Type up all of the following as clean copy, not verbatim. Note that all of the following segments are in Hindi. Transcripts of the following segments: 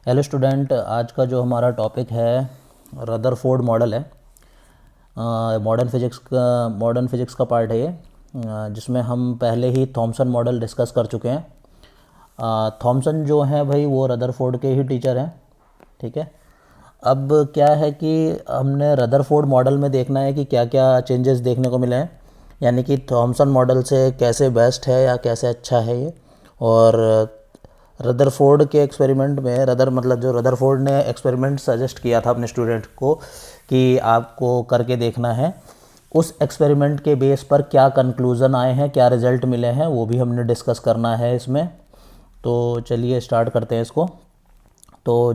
हेलो स्टूडेंट, आज का जो हमारा टॉपिक है रदरफोर्ड मॉडल है। मॉडर्न फिजिक्स का पार्ट है ये, जिसमें हम पहले ही थॉमसन मॉडल डिस्कस कर चुके हैं। थॉमसन जो है भाई वो रदरफोर्ड के ही टीचर हैं। ठीक है। अब क्या है कि हमने रदरफोर्ड मॉडल में देखना है कि क्या क्या चेंजेस देखने को मिले हैं, यानी कि थॉमसन मॉडल से कैसे बेस्ट है या कैसे अच्छा है ये। और रदरफोर्ड के एक्सपेरिमेंट में जो रदरफोर्ड ने एक्सपेरिमेंट सजेस्ट किया था अपने स्टूडेंट को कि आपको करके देखना है, उस एक्सपेरिमेंट के बेस पर क्या कंक्लूज़न आए हैं, क्या रिज़ल्ट मिले हैं, वो भी हमने डिस्कस करना है इसमें। तो चलिए स्टार्ट करते हैं इसको। तो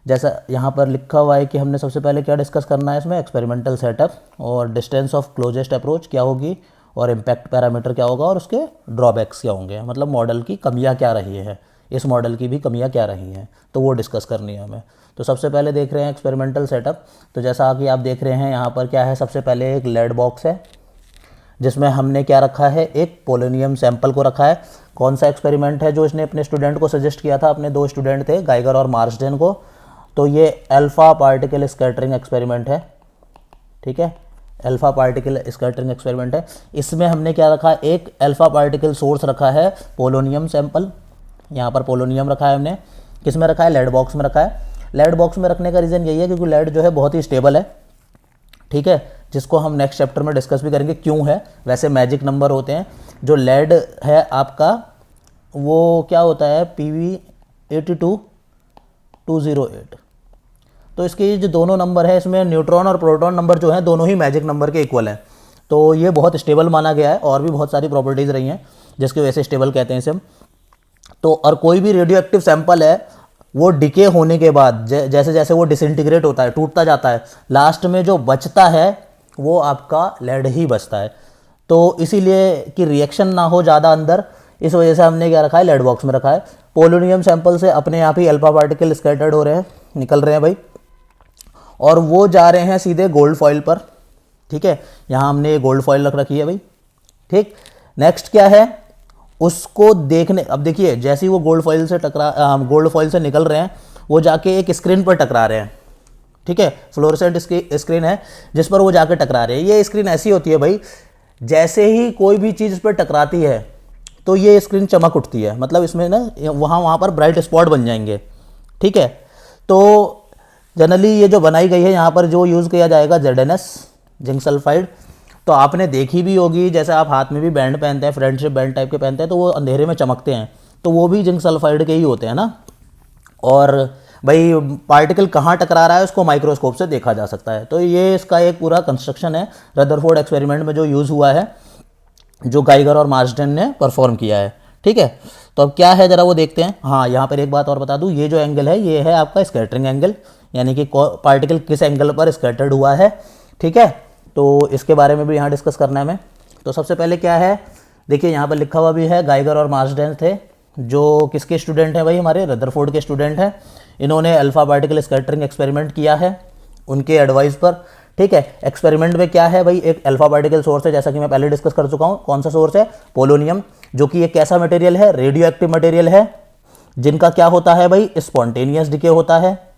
जैसा यहाँ पर लिखा हुआ है कि हमने सबसे पहले क्या डिस्कस करना है इसमें, एक्सपेरिमेंटल सेटअप और डिस्टेंस ऑफ क्लोजेस्ट अप्रोच क्या होगी और इम्पैक्ट पैरामीटर क्या होगा और उसके ड्रॉबैक्स क्या होंगे, मतलब मॉडल की कमियां क्या रही हैं, इस मॉडल की भी कमियां क्या रही हैं, तो वो डिस्कस करनी है हमें। तो सबसे पहले देख रहे हैं एक्सपेरिमेंटल सेटअप। तो जैसा कि आप देख रहे हैं यहाँ पर क्या है, सबसे पहले एक लेड बॉक्स है जिसमें हमने क्या रखा है, एक पोलोनियम सैंपल को रखा है। कौन सा एक्सपेरिमेंट है जो इसने अपने स्टूडेंट को सजेस्ट किया था, अपने दो स्टूडेंट थे गाइगर और मार्सडेन को, तो ये अल्फ़ा पार्टिकल स्कैटरिंग एक्सपेरिमेंट है। ठीक है, अल्फ़ा पार्टिकल स्कैटरिंग एक्सपेरिमेंट है। इसमें हमने क्या रखा है, एक अल्फ़ा पार्टिकल सोर्स रखा है, पोलोनियम सैंपल। यहाँ पर पोलोनियम रखा है हमने, किस में रखा है, लेड बॉक्स में रखा है। लेड बॉक्स में रखने का रीज़न यही है क्योंकि लेड जो है बहुत ही स्टेबल है। ठीक है, जिसको हम नेक्स्ट चैप्टर में डिस्कस भी करेंगे क्यों है। वैसे मैजिक नंबर होते हैं जो लेड है आपका, वो क्या होता है, PV82208। तो इसके जो दोनों नंबर है, इसमें न्यूट्रॉन और प्रोटॉन नंबर जो हैं दोनों ही मैजिक नंबर के इक्वल हैं। तो ये बहुत स्टेबल माना गया है और भी बहुत सारी प्रॉपर्टीज़ रही हैं जिसकी वजह से स्टेबल कहते हैं इसे हम। तो और कोई भी रेडियो एक्टिव सैंपल है वो डिके होने के बाद जैसे जैसे वो डिसइंटीग्रेट होता है, टूटता जाता है, लास्ट में जो बचता है वो आपका लेड ही बचता है। तो इसीलिए कि रिएक्शन ना हो ज़्यादा अंदर, इस वजह से हमने क्या रखा है, लेड बॉक्स में रखा है। पोलोनियम सैंपल से अपने आप ही अल्फा पार्टिकल स्कैटर्ड हो रहे हैं, निकल रहे हैं भाई, और वो जा रहे हैं सीधे गोल्ड फॉइल पर। ठीक है, यहाँ हमने ये गोल्ड फॉइल रख रखी है भाई। ठीक, नेक्स्ट क्या है, उसको देखने, अब देखिए जैसे ही वो गोल्ड फॉइल से निकल रहे हैं, वो जाके एक स्क्रीन पर टकरा रहे हैं। ठीक है, फ्लोरोसेंट स्क्रीन है जिस पर वो जाके टकरा रहे हैं। ये स्क्रीन ऐसी होती है भाई, जैसे ही कोई भी चीज़ इस पर टकराती है तो ये स्क्रीन चमक उठती है, मतलब इसमें ना वहाँ पर ब्राइट स्पॉट बन जाएंगे। ठीक है, तो जनरली ये जो बनाई गई है यहाँ पर जो यूज़ किया जाएगा ZnS, जिंक सल्फाइड। तो आपने देखी भी होगी, जैसे आप हाथ में भी बैंड पहनते हैं, फ्रेंडशिप बैंड टाइप के पहनते हैं, तो वो अंधेरे में चमकते हैं, तो वो भी जिंक सल्फाइड के ही होते हैं ना। और भाई पार्टिकल कहाँ टकरा रहा है उसको माइक्रोस्कोप से देखा जा सकता है। तो ये इसका एक पूरा कंस्ट्रक्शन है रदरफोर्ड एक्सपेरिमेंट में जो यूज़ हुआ है, जो गाइगर और मार्सडेन ने परफॉर्म किया है। ठीक है, तो अब क्या है ज़रा वो देखते हैं। हाँ, यहाँ पर एक बात और बता दूँ, ये जो एंगल है ये है आपका स्कैटरिंग एंगल, यानी कि पार्टिकल किस एंगल पर स्कैटर्ड हुआ है। ठीक है, तो इसके बारे में भी यहाँ डिस्कस करना है हमें। तो सबसे पहले क्या है, देखिए यहाँ पर लिखा हुआ भी है, गाइगर और मार्सडेन थे, जो किसके स्टूडेंट हैं भाई, हमारे रदरफोर्ड के स्टूडेंट हैं। इन्होंने अल्फा पार्टिकल स्कैटरिंग एक्सपेरिमेंट किया है उनके एडवाइस पर। ठीक है, एक्सपेरिमेंट में क्या है भाई, एक अल्फा पार्टिकल सोर्स है, जैसा कि मैं पहले डिस्कस कर चुका हूँ। कौन सा सोर्स है, पोलोनियम, जो कि एक कैसा मटेरियल है, रेडियो एक्टिव मटेरियल है, जिनका क्या होता है भाई, स्पॉन्टेनियस डिके होता है,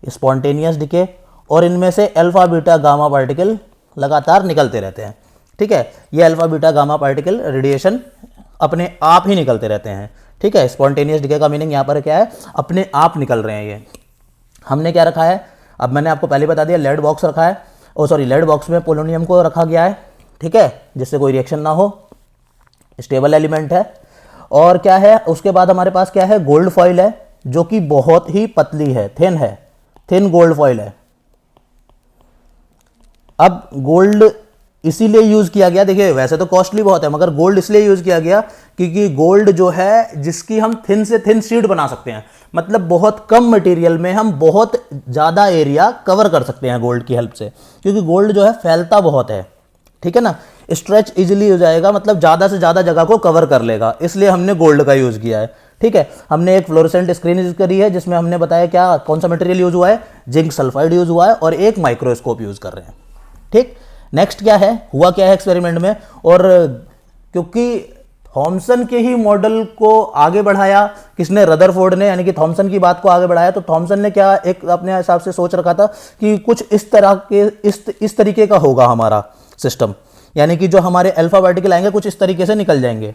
स्पॉन्टेनियस डिके, और इनमें से अल्फा बीटा गामा पार्टिकल लगातार निकलते रहते हैं। ठीक है, ये alpha beta gamma particle radiation अपने आप ही निकलते रहते हैं। ठीक है, स्पॉन्टेनियस डिके का मीनिंग यहाँ पर क्या है, अपने आप निकल रहे हैं ये। हमने क्या रखा है, अब मैंने आपको पहले बता दिया, लेड बॉक्स रखा है, लेड बॉक्स में पोलोनियम को रखा गया है। ठीक है, जिससे कोई रिएक्शन ना हो, स्टेबल एलिमेंट है। और क्या है, उसके बाद हमारे पास क्या है, गोल्ड फॉइल है, जो कि बहुत ही पतली है, थिन गोल्ड फॉइल है। अब गोल्ड इसीलिए यूज किया गया, देखिए वैसे तो कॉस्टली बहुत है, मगर गोल्ड इसलिए यूज किया गया क्योंकि गोल्ड जो है जिसकी हम थिन से थिन शीट बना सकते हैं, मतलब बहुत कम मटेरियल में हम बहुत ज्यादा एरिया कवर कर सकते हैं गोल्ड की हेल्प से, क्योंकि गोल्ड जो है फैलता बहुत है। ठीक है ना, स्ट्रेच इजीली हो जाएगा, मतलब ज्यादा से ज्यादा जगह को कवर कर लेगा, इसलिए हमने गोल्ड का यूज किया है। ठीक है, हमने एक फ्लोरोसेंट स्क्रीन यूज करी है जिसमें हमने बताया क्या कौन सा मटेरियल यूज हुआ है, जिंक सल्फाइड यूज हुआ है, और एक माइक्रोस्कोप यूज कर रहे हैं। ठीक, नेक्स्ट क्या है, हुआ क्या है एक्सपेरिमेंट में, और क्योंकि थॉमसन के ही मॉडल को आगे बढ़ाया किसने, रदरफोर्ड ने, यानी कि थॉमसन की बात को आगे बढ़ाया। तो थॉमसन ने क्या एक अपने हिसाब से सोच रखा था कि कुछ इस तरह के इस तरीके का होगा हमारा सिस्टम, यानी कि जो हमारे अल्फा पार्टिकल आएंगे कुछ इस तरीके से निकल जाएंगे।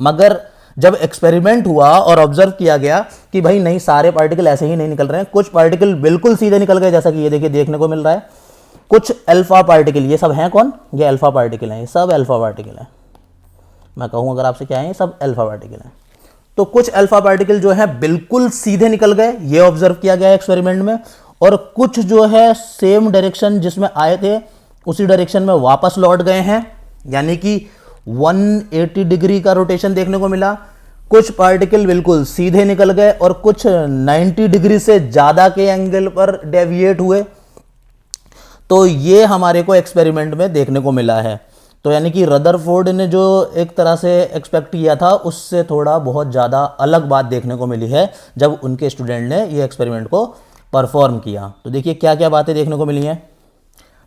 मगर जब एक्सपेरिमेंट हुआ और ऑब्जर्व किया गया कि भाई नहीं, सारे पार्टिकल ऐसे ही नहीं निकल रहे हैं, कुछ पार्टिकल बिल्कुल सीधे निकल गए, जैसा कि ये देखिए देखने को मिल रहा है। कुछ अल्फा पार्टिकल, ये सब हैं कौन, ये अल्फा पार्टिकल हैं, ये सब अल्फा पार्टिकल हैं। मैं कहूँ अगर आपसे क्या है, ये सब अल्फा पार्टिकल हैं। तो कुछ अल्फा पार्टिकल जो है बिल्कुल सीधे निकल गए, ये ऑब्जर्व किया गया एक्सपेरिमेंट में, और कुछ जो है सेम डायरेक्शन जिसमें आए थे उसी डायरेक्शन में वापस लौट गए हैं, यानी कि 180 डिग्री का रोटेशन देखने को मिला। कुछ पार्टिकल बिल्कुल सीधे निकल गए और कुछ 90 डिग्री से ज़्यादा के एंगल पर डेविएट हुए। तो ये हमारे को एक्सपेरिमेंट में देखने को मिला है। तो यानी कि रदरफोर्ड ने जो एक तरह से एक्सपेक्ट किया था उससे थोड़ा बहुत ज़्यादा अलग बात देखने को मिली है जब उनके स्टूडेंट ने ये एक्सपेरिमेंट को परफॉर्म किया। तो देखिए क्या क्या बातें देखने को मिली हैं।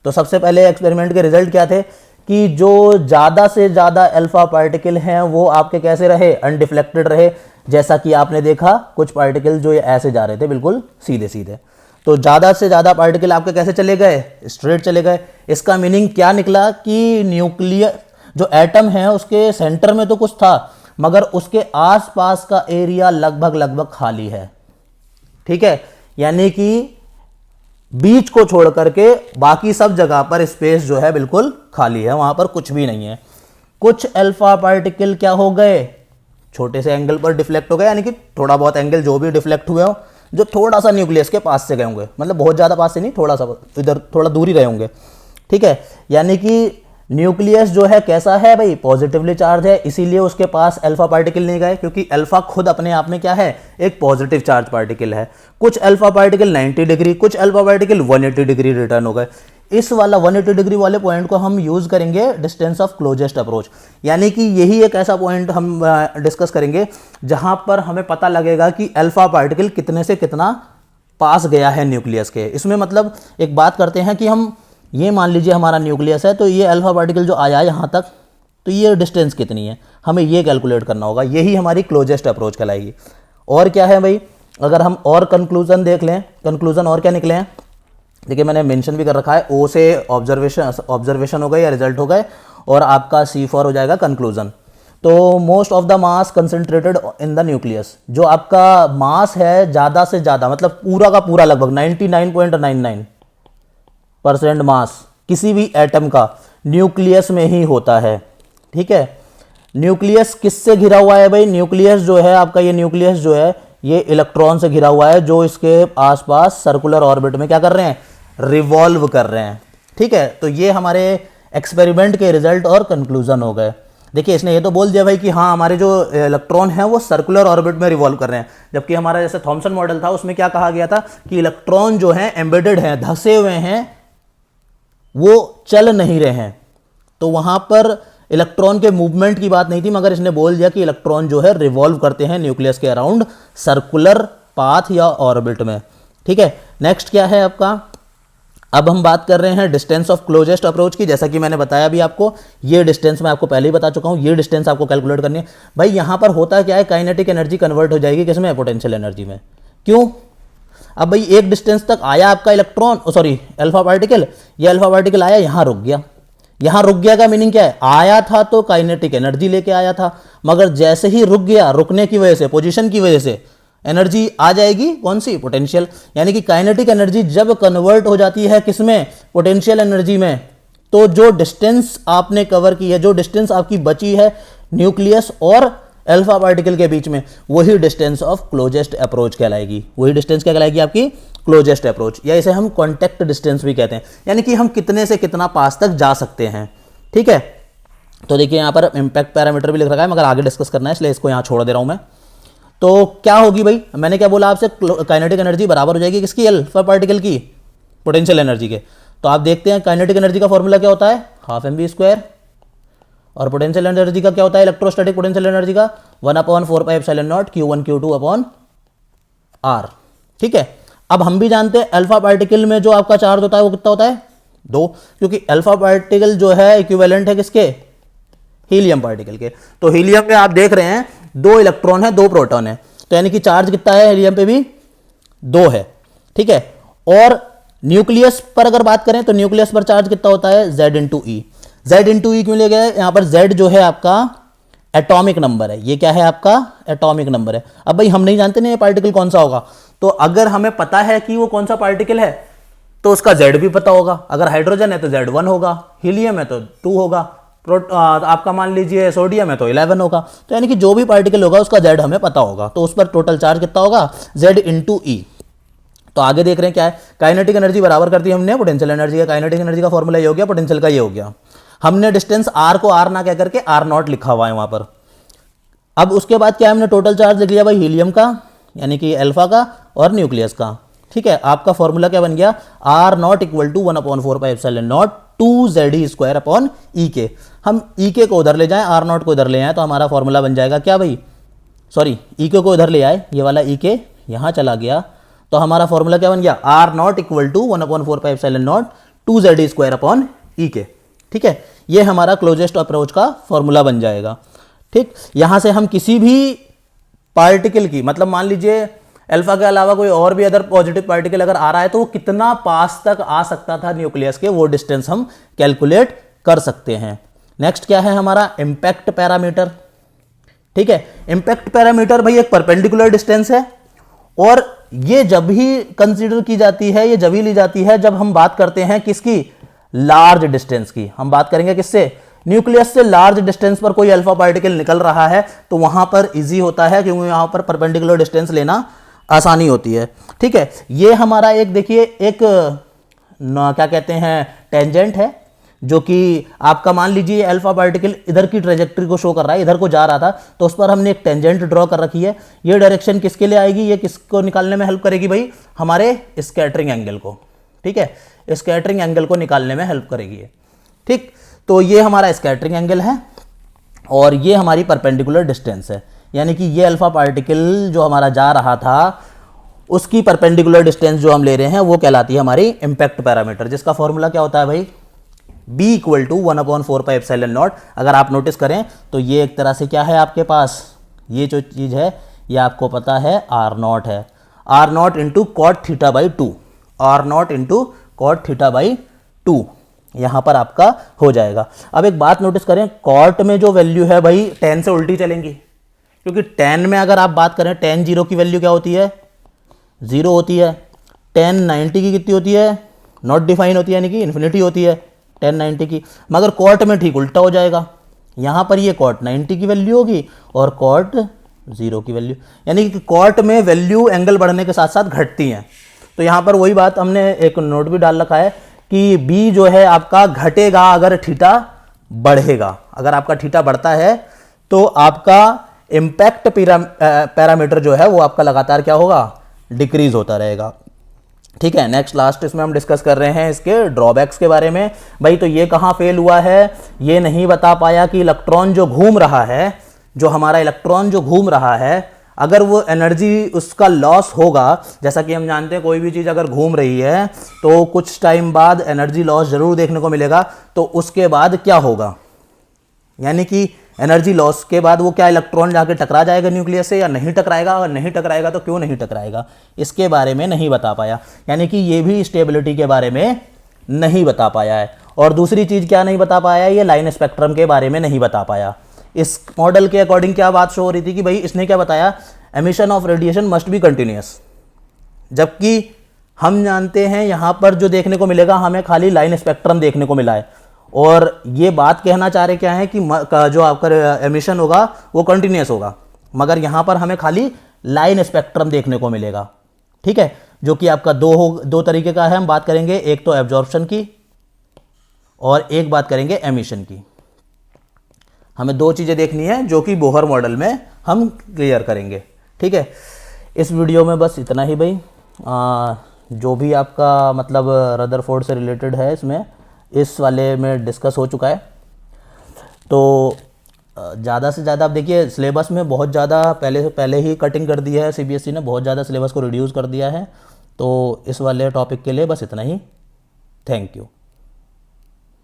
तो सबसे पहले एक्सपेरिमेंट के रिजल्ट क्या थे कि जो ज़्यादा से ज़्यादा अल्फा पार्टिकल हैं वो आपके कैसे रहे, अनडिफ्लेक्टेड रहे। जैसा कि आपने देखा कुछ पार्टिकल जो ये ऐसे जा रहे थे बिल्कुल सीधे सीधे, तो ज़्यादा से ज़्यादा पार्टिकल आपके कैसे चले गए, स्ट्रेट चले गए। इसका मीनिंग क्या निकला कि न्यूक्लियर जो एटम है उसके सेंटर में तो कुछ था मगर उसके आसपास का एरिया लगभग खाली है। ठीक है, यानी कि बीच को छोड़ करके बाकी सब जगह पर स्पेस जो है बिल्कुल खाली है, वहां पर कुछ भी नहीं है। कुछ अल्फा पार्टिकल क्या हो गए, छोटे से एंगल पर डिफ्लेक्ट हो गए, यानी कि थोड़ा बहुत एंगल जो भी डिफ्लेक्ट हुए हो, जो थोड़ा सा न्यूक्लियस के पास से गए होंगे, मतलब बहुत ज़्यादा पास से नहीं, थोड़ा सा इधर थोड़ा दूर ही रहे होंगे। ठीक है, यानी कि न्यूक्लियस जो है कैसा है भाई, पॉजिटिवली चार्ज है, इसीलिए उसके पास अल्फा पार्टिकल नहीं गए, क्योंकि अल्फा खुद अपने आप में क्या है, एक पॉजिटिव चार्ज पार्टिकल है। कुछ अल्फा पार्टिकल 90 डिग्री, कुछ अल्फा पार्टिकल 180 डिग्री रिटर्न हो गए। इस वाला 180 डिग्री वाले पॉइंट को हम यूज करेंगे डिस्टेंस ऑफ क्लोजेस्ट अप्रोच, यानी कि यही एक ऐसा पॉइंट हम डिस्कस करेंगे जहां पर हमें पता लगेगा कि अल्फा पार्टिकल कितने से कितना पास गया है न्यूक्लियस के। इसमें मतलब एक बात करते हैं कि हम ये मान लीजिए हमारा न्यूक्लियस है, तो ये अल्फा पार्टिकल जो आया यहाँ तक, तो ये डिस्टेंस कितनी है हमें ये कैलकुलेट करना होगा, यही हमारी क्लोजेस्ट अप्रोच कहलाएगी। और क्या है भाई, अगर हम और कंक्लूजन देख लें, कंक्लूजन और क्या निकले हैं, देखिए मैंने मेंशन भी कर रखा है, ओ से ऑब्जर्वेशन हो गए या रिजल्ट हो गए, और आपका C4 हो जाएगा कंक्लूजन। तो most of the mass concentrated in the nucleus, जो आपका मास है ज़्यादा से ज़्यादा, मतलब पूरा का पूरा लगभग 99.99% मास किसी भी एटम का न्यूक्लियस में ही होता है। ठीक है, न्यूक्लियस किससे घिरा हुआ है भाई, न्यूक्लियस जो है आपका, ये न्यूक्लियस जो है ये इलेक्ट्रॉन से घिरा हुआ है, जो इसके आसपास सर्कुलर ऑर्बिट में क्या कर रहे हैं, रिवॉल्व कर रहे हैं। ठीक है, तो ये हमारे एक्सपेरिमेंट के रिजल्ट और कंक्लूजन हो गए। देखिए इसने ये तो बोल दिया भाई कि हाँ हमारे जो इलेक्ट्रॉन हैं वो सर्कुलर ऑर्बिट में रिवॉल्व कर रहे हैं, जबकि हमारा जैसे थॉमसन मॉडल था उसमें क्या कहा गया था कि इलेक्ट्रॉन जो हैं एम्बेडेड हैं, धसे हुए हैं, वो चल नहीं रहे हैं। तो वहां पर इलेक्ट्रॉन के मूवमेंट की बात नहीं थी, मगर इसने बोल दिया कि इलेक्ट्रॉन जो है रिवॉल्व करते हैं न्यूक्लियस के अराउंड सर्कुलर पाथ या ऑर्बिट में। ठीक है, नेक्स्ट क्या है आपका, अब हम बात कर रहे हैं डिस्टेंस ऑफ क्लोजेस्ट अप्रोच की। जैसा कि मैंने बताया भी आपको, ये डिस्टेंस मैं आपको पहले ही बता चुका हूं, ये डिस्टेंस आपको कैलकुलेट करनी है। भाई यहां पर होता क्या है, काइनेटिक एनर्जी कन्वर्ट हो जाएगी किसमें, पोटेंशियल एनर्जी में। क्यों, अब भाई एक डिस्टेंस तक आया आपका इलेक्ट्रॉन, सॉरी अल्फा पार्टिकल, ये अल्फा पार्टिकल आया यहां रुक गया। यहां रुक गया का मीनिंग क्या है, आया था तो काइनेटिक एनर्जी लेके आया था, मगर जैसे ही रुक गया, रुकने की वजह से, पोजीशन की वजह से एनर्जी आ जाएगी, कौन सी, पोटेंशियल। यानी कि काइनेटिक एनर्जी जब कन्वर्ट हो जाती है किसमें, पोटेंशियल एनर्जी में, तो जो डिस्टेंस आपने कवर की है, जो डिस्टेंस आपकी बची है न्यूक्लियस और अल्फा पार्टिकल के बीच में, वही डिस्टेंस ऑफ क्लोजेस्ट अप्रोच कहलाएगी। वही डिस्टेंस क्या कहलाएगी आपकी, क्लोजेस्ट अप्रोच, या इसे हम कॉन्टैक्ट डिस्टेंस भी कहते हैं, यानी कि हम कितने से कितना पास तक जा सकते हैं। ठीक है, तो देखिए यहां पर इंपैक्ट पैरामीटर भी लिख रखा है, मगर आगे डिस्कस करना है इसलिए इसको यहां छोड़ दे रहा हूं मैं। तो क्या होगी भाई, मैंने क्या बोला आपसे, काइनेटिक एनर्जी बराबर हो जाएगी किसकी, अल्फा पार्टिकल की पोटेंशियल एनर्जी के। तो आप देखते हैं काइनेटिक एनर्जी का फॉर्मूला क्या होता है, ½ mv², और पोटेंशियल एनर्जी का क्या होता है, इलेक्ट्रोस्टैटिक पोटेंशियल एनर्जी का 1/4πε0 Q1 Q2/r। ठीक है, अब हम भी जानते हैं अल्फा पार्टिकल में जो आपका चार्ज होता है वो कितना होता है, 2, क्योंकि अल्फा पार्टिकल जो है इक्विवेलेंट है किसके, हीलियम पार्टिकल के। तो हीलियम में आप देख रहे हैं 2 इलेक्ट्रॉन है 2 प्रोटॉन है, तो यानी कि चार्ज कितना है हीलियम पे भी 2 है, ठीक है। और न्यूक्लियस पर अगर बात करें तो न्यूक्लियस पर चार्ज कितना होता है Z इंटू ई। Z इंटू ई क्यों ले गए, यहां पर Z जो है आपका एटॉमिक नंबर है, ये क्या है आपका एटॉमिक नंबर है। अब भाई हम नहीं जानते ना ये पार्टिकल कौन सा होगा, तो अगर हमें पता है कि वो कौन सा पार्टिकल है तो उसका Z भी पता होगा। अगर हाइड्रोजन है तो Z1 होगा, हीलियम है तो 2 होगा, आपका मान लीजिए सोडियम है तो 11 होगा। तो यानी कि जो भी पार्टिकल होगा उसका Z हमें पता होगा, तो उस पर टोटल चार्ज कितना होगा Z इंटू ई। तो आगे देख रहे हैं क्या है, काइनेटिक एनर्जी बराबर करती है हमने पोटेंशियल एनर्जी का। काइनेटिक एनर्जी का फॉर्मूला ये हो गया, पोटेंशियल का ये हो गया। हमने डिस्टेंस r को r ना कह करके r0 लिखा हुआ है वहां पर। अब उसके बाद क्या हमने टोटल चार्ज लिख लिया भाई हीलियम का यानी कि अल्फा का और न्यूक्लियस का, ठीक है। आपका फॉर्मूला क्या बन गया r0 equal to 1/4πε0 2ze² upon ई के। हम ई के को उधर ले जाएं, r0 को उधर ले आए तो हमारा फॉर्मूला बन जाएगा क्या भाई, सॉरी ई के को उधर ले आए, ये वाला ई के यहां चला गया, तो हमारा फॉर्मूला क्या बन गया r0 equal to 1/4πε0 2ze² upon ई के, ठीक है। ये हमारा क्लोजेस्ट अप्रोच का फॉर्मूला बन जाएगा, ठीक। यहां से हम किसी भी पार्टिकल की, मतलब मान लीजिए अल्फा के अलावा कोई और भी अदर पॉजिटिव पार्टिकल अगर आ रहा है तो वो कितना पास तक आ सकता था न्यूक्लियस के, वो डिस्टेंस हम कैलकुलेट कर सकते हैं। नेक्स्ट क्या है हमारा इंपैक्ट पैरामीटर, ठीक है। इंपैक्ट पैरामीटर भाई एक परपेंडिकुलर डिस्टेंस है, और ये जब भी कंसीडर की जाती है, ये जब ही ली जाती है जब हम बात करते हैं किसकी, लार्ज डिस्टेंस की। हम बात करेंगे किससे, न्यूक्लियस से लार्ज डिस्टेंस पर कोई अल्फा पार्टिकल निकल रहा है तो वहां पर इजी होता है क्योंकि वहां पर परपेंडिकुलर डिस्टेंस लेना आसानी होती है, ठीक है। ये हमारा एक देखिए एक क्या कहते हैं टेंजेंट है, जो कि आपका मान लीजिए अल्फा पार्टिकल इधर की ट्रेजेक्टरी को शो कर रहा है, इधर को जा रहा था, तो उस पर हमने एक टेंजेंट ड्रॉ कर रखी है। ये डायरेक्शन किसके लिए आएगी, ये किसको निकालने में हेल्प करेगी भाई, हमारे स्कैटरिंग एंगल को, ठीक है। स्कैटरिंग एंगल को निकालने में हेल्प करेगी, ठीक। तो ये हमारा स्कैटरिंग एंगल है और ये हमारी परपेंडिकुलर डिस्टेंस है, यानी कि ये अल्फा पार्टिकल जो हमारा जा रहा था उसकी परपेंडिकुलर डिस्टेंस जो हम ले रहे हैं वो कहलाती है हमारी इंपैक्ट पैरामीटर, जिसका फॉर्मूला क्या होता है भाई b इक्वल टू 1/4πε0। अगर आप नोटिस करें तो ये एक तरह से क्या है आपके पास, ये जो चीज़ है ये आपको पता है r0 है, r0 into cot theta by 2, r0 into cot theta by 2 यहां पर आपका हो जाएगा। अब एक बात नोटिस करें, कॉट में जो वैल्यू है भाई tan से उल्टी चलेंगी, क्योंकि tan में अगर आप बात करें tan 0 की वैल्यू क्या होती है 0 होती है, tan 90 की कितनी होती है नॉट डिफाइन होती है यानी कि इन्फिनिटी होती है tan 90 की। मगर कॉट में ठीक उल्टा हो जाएगा, यहां पर ये कॉट 90 की वैल्यू होगी और कॉट 0 की वैल्यू, यानी कि कॉट में वैल्यू एंगल बढ़ने के साथ साथ घटती हैं। तो यहां पर वही बात हमने एक नोट भी डाल रखा है कि b जो है आपका घटेगा अगर थीटा बढ़ेगा, अगर आपका थीटा बढ़ता है तो आपका इंपैक्ट पैरामीटर जो है वो आपका लगातार क्या होगा डिक्रीज होता रहेगा, ठीक है। नेक्स्ट लास्ट इसमें हम डिस्कस कर रहे हैं इसके ड्रॉबैक्स के बारे में। भाई तो ये कहाँ फेल हुआ है, ये नहीं बता पाया कि इलेक्ट्रॉन जो घूम रहा है, जो हमारा इलेक्ट्रॉन जो घूम रहा है, अगर वो एनर्जी उसका लॉस होगा, जैसा कि हम जानते हैं कोई भी चीज़ अगर घूम रही है तो कुछ टाइम बाद एनर्जी लॉस जरूर देखने को मिलेगा, तो उसके बाद क्या होगा, यानी कि एनर्जी लॉस के बाद वो क्या इलेक्ट्रॉन जाके टकरा जाएगा न्यूक्लियस से या नहीं टकराएगा, और नहीं टकराएगा तो क्यों नहीं टकराएगा, इसके बारे में नहीं बता पाया, यानी कि ये भी स्टेबिलिटी के बारे में नहीं बता पाया है। और दूसरी चीज़ क्या नहीं बता पाया, ये लाइन स्पेक्ट्रम के बारे में नहीं बता पाया। इस मॉडल के अकॉर्डिंग क्या बात शो हो रही थी कि भाई इसने क्या बताया, emission of radiation must be continuous, जबकि हम जानते हैं यहाँ पर जो देखने को मिलेगा हमें खाली लाइन स्पेक्ट्रम देखने को मिला है, और ये बात कहना चाह रहे क्या है कि जो आपका एमिशन होगा वो कंटिन्यूअस होगा, मगर यहाँ पर हमें खाली लाइन स्पेक्ट्रम देखने को मिलेगा, ठीक है। जो कि आपका दो तरीके का है, हम बात करेंगे एक तो एब्जॉर्प्शन की और एक बात करेंगे एमिशन की। हमें दो चीज़ें देखनी है जो कि बोहर मॉडल में हम क्लियर करेंगे, ठीक है। इस वीडियो में बस इतना ही भाई। जो भी आपका मतलब रदरफोर्ड से रिलेटेड है इसमें इस वाले में डिस्कस हो चुका है। तो ज़्यादा से ज़्यादा आप देखिए सिलेबस में बहुत ज़्यादा पहले ही कटिंग कर दिया है, सीबीएसई ने बहुत ज़्यादा सिलेबस को रिड्यूस कर दिया है। तो इस वाले टॉपिक के लिए बस इतना ही। Thank you.